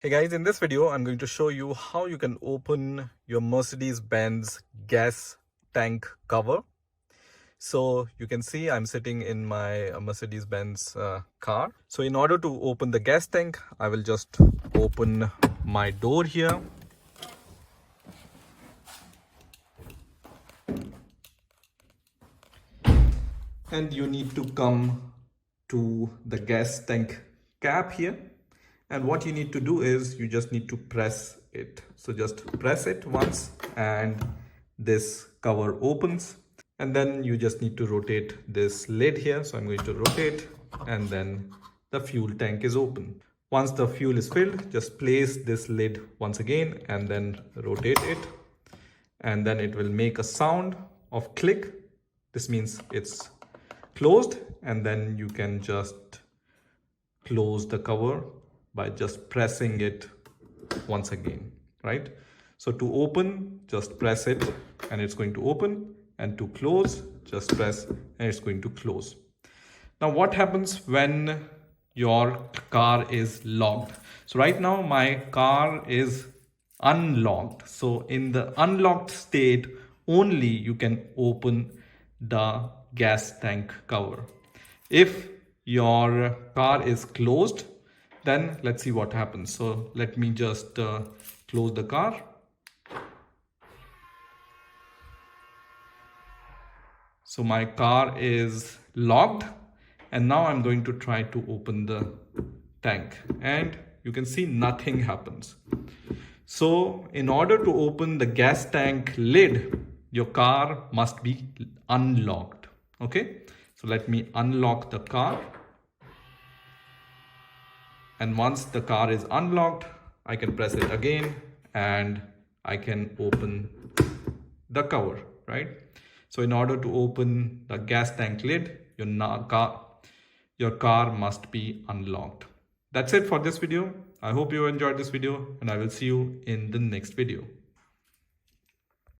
Hey guys, in this video, I'm going to show you how you can open your Mercedes-Benz gas tank cover. So you can see I'm sitting in my Mercedes-Benz car. So in order to open the gas tank, I will just open my door here. And you need to come to the gas tank cap here. And what you need to do is you just need to press it. So just press it once and this cover opens. And then you just need to rotate this lid here. So I'm going to rotate and then the fuel tank is open. Once the fuel is filled, just place this lid once again and then rotate it. And then it will make a sound of click. This means it's closed, and then you can just close the cover by just pressing it once again, right? So to open, just press it and it's going to open, and to close, just press and it's going to close. Now what happens when your car is locked? So right now my car is unlocked. So in the unlocked state, only you can open the gas tank cover. If your car is closed, then let's see what happens. So let me just close the car. So my car is locked, and now I'm going to try to open the tank, and you can see nothing happens. So in order to open the gas tank lid, your car must be unlocked. Okay, so let me unlock the car. And once the car is unlocked, I can press it again and I can open the cover, right? So in order to open the gas tank lid, your car must be unlocked. That's it for this video. I hope you enjoyed this video, and I will see you in the next video.